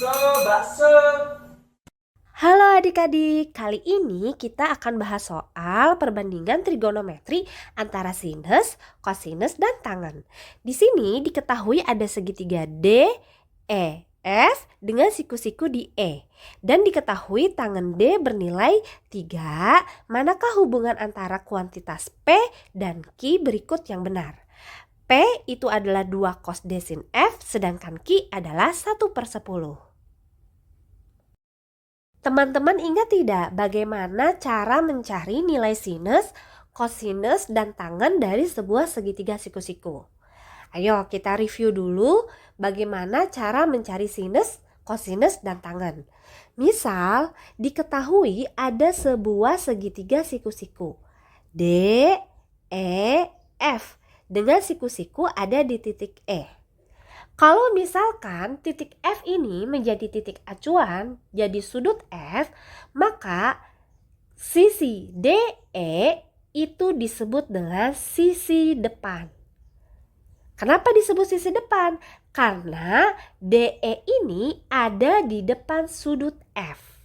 bakso. Halo adik-adik, kali ini kita akan bahas soal perbandingan trigonometri antara sinus, kosinus, dan tangen. Di sini diketahui ada segitiga D, E, F dengan siku-siku di E. Dan diketahui tangen D bernilai 3, manakah hubungan antara kuantitas P dan Q berikut yang benar? P itu adalah 2 cos D sin F, sedangkan Q adalah 1/10. Teman-teman ingat tidak bagaimana cara mencari nilai sinus, kosinus, dan tangen dari sebuah segitiga siku-siku? Ayo kita review dulu bagaimana cara mencari sinus, kosinus, dan tangen. Misal, diketahui ada sebuah segitiga siku-siku D, E, F dengan siku-siku ada di titik E. Kalau misalkan titik F ini menjadi titik acuan, jadi sudut F, maka sisi DE itu disebut dengan sisi depan. Kenapa disebut sisi depan? Karena DE ini ada di depan sudut F.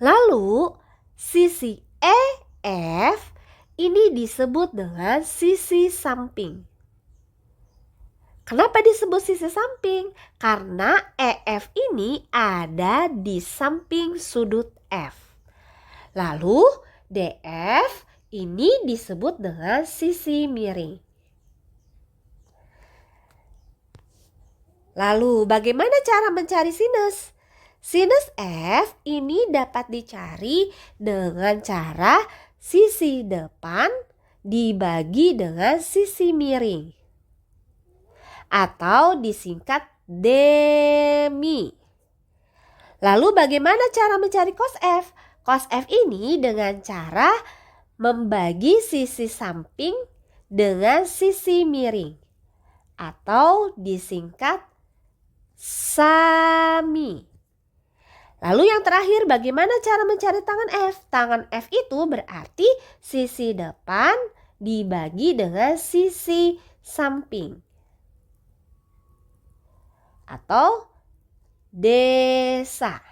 Lalu sisi EF ini disebut dengan sisi samping. Kenapa disebut sisi samping? Karena EF ini ada di samping sudut F. Lalu DF ini disebut dengan sisi miring. Lalu bagaimana cara mencari sinus? Sinus F ini dapat dicari dengan cara sisi depan dibagi dengan sisi miring, atau disingkat demi. Lalu bagaimana cara mencari cos F? Cos F ini dengan cara membagi sisi samping dengan sisi miring, atau disingkat sami. Lalu yang terakhir, bagaimana cara mencari tangan F? Tangan F itu berarti sisi depan dibagi dengan sisi samping, atau desa.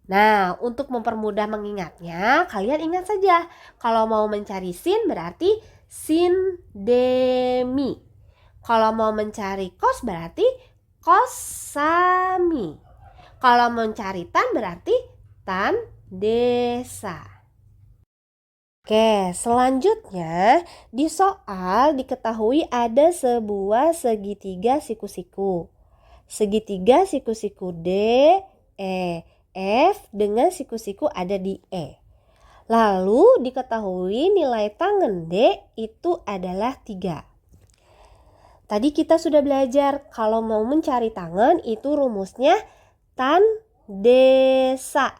Nah, untuk mempermudah mengingatnya, kalian ingat saja, kalau mau mencari sin berarti sin demi. Kalau mau mencari kos berarti kos sami. Kalau mencari tan berarti tan desa. Oke, selanjutnya di soal diketahui ada sebuah segitiga siku-siku. Segitiga siku-siku D, E, F dengan siku-siku ada di E. Lalu diketahui nilai tangen D itu adalah 3. Tadi kita sudah belajar kalau mau mencari tangen itu rumusnya tan desa.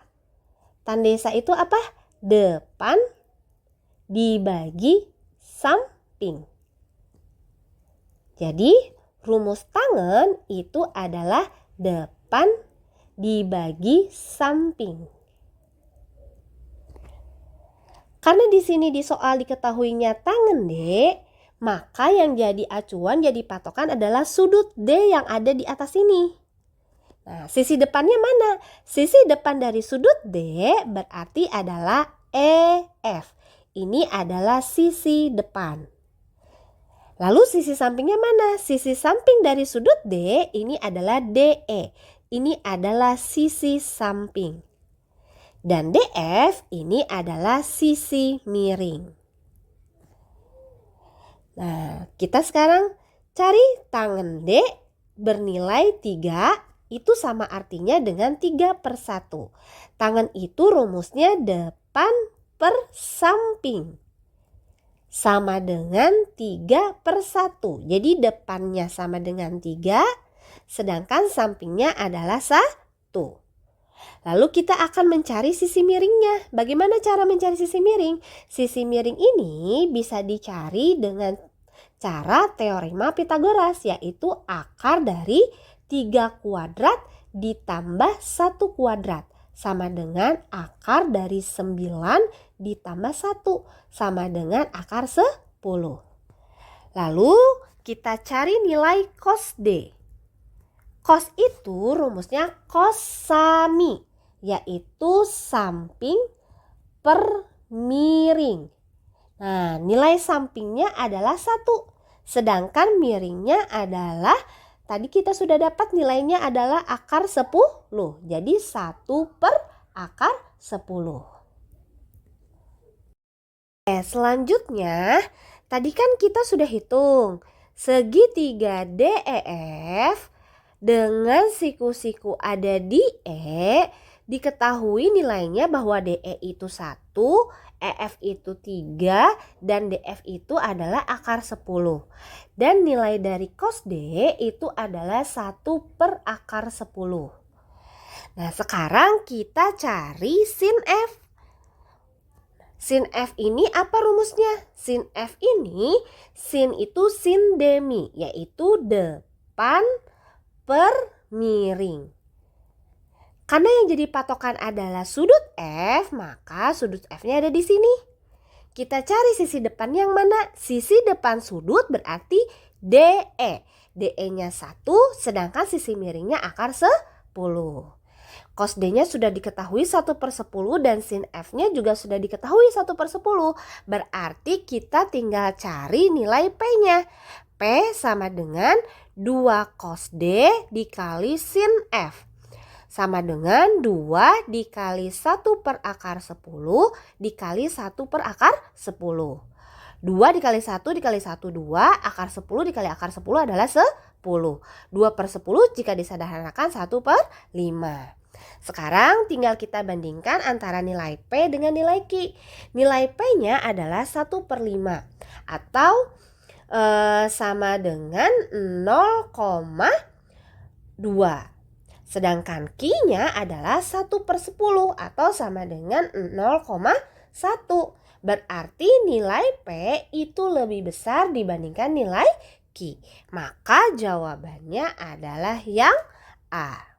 Tan desa itu apa? Depan dibagi samping. Jadi rumus tangen itu adalah depan dibagi samping. Karena di sini di soal diketahuinya tangen D, maka yang jadi acuan, jadi patokan adalah sudut D yang ada di atas ini. Nah, sisi depannya mana? Sisi depan dari sudut D berarti adalah EF. Ini adalah sisi depan. Lalu sisi sampingnya mana? Sisi samping dari sudut D ini adalah DE. Ini adalah sisi samping. Dan DF ini adalah sisi miring. Nah, kita sekarang cari tangen D bernilai 3. Itu sama artinya dengan 3/1. Tangen itu rumusnya depan per samping, sama dengan 3/1. Jadi depannya sama dengan 3, sedangkan sampingnya adalah 1. Lalu kita akan mencari sisi miringnya. Bagaimana cara mencari sisi miring? Sisi miring ini bisa dicari dengan cara teorema Pitagoras, yaitu akar dari 3 kuadrat ditambah 1 kuadrat sama dengan akar dari 9 ditambah 1 sama dengan akar 10. Lalu kita cari nilai cos D. Cos itu rumusnya cosami, yaitu samping per miring. Nah, nilai sampingnya adalah 1. Sedangkan miringnya adalah, tadi kita sudah dapat nilainya adalah akar 10. Jadi 1 per akar 10. Selanjutnya, tadi kan kita sudah hitung segitiga DEF dengan siku-siku ada di E, diketahui nilainya bahwa DE itu 1, EF itu 3, dan DF itu adalah akar 10. Dan nilai dari cos D itu adalah 1 per akar 10. Nah, sekarang kita cari sin F. Sin F ini apa rumusnya? Sin F ini, sin itu sin demi, yaitu depan per miring. Karena yang jadi patokan adalah sudut F, maka sudut F-nya ada di sini. Kita cari sisi depan yang mana? Sisi depan sudut berarti DE. DE-nya 1, sedangkan sisi miringnya akar 10. Cos D-nya sudah diketahui 1 per 10 dan sin F-nya juga sudah diketahui 1 per 10. Berarti kita tinggal cari nilai P-nya. P sama dengan 2 cos D dikali sin F. Sama dengan 2 dikali 1 per akar 10 dikali 1 per akar 10. 2 dikali 1 dikali 1, 2. Akar 10 dikali akar 10 adalah 10. 2 per 10 jika disederhanakan 1 per 5. Sekarang tinggal kita bandingkan antara nilai P dengan nilai Q. Nilai P-nya adalah 1 per 5 atau sama dengan 0,2. Sedangkan Q-nya adalah 1 per 10 atau sama dengan 0,1. Berarti nilai P itu lebih besar dibandingkan nilai Q. Maka jawabannya adalah yang A.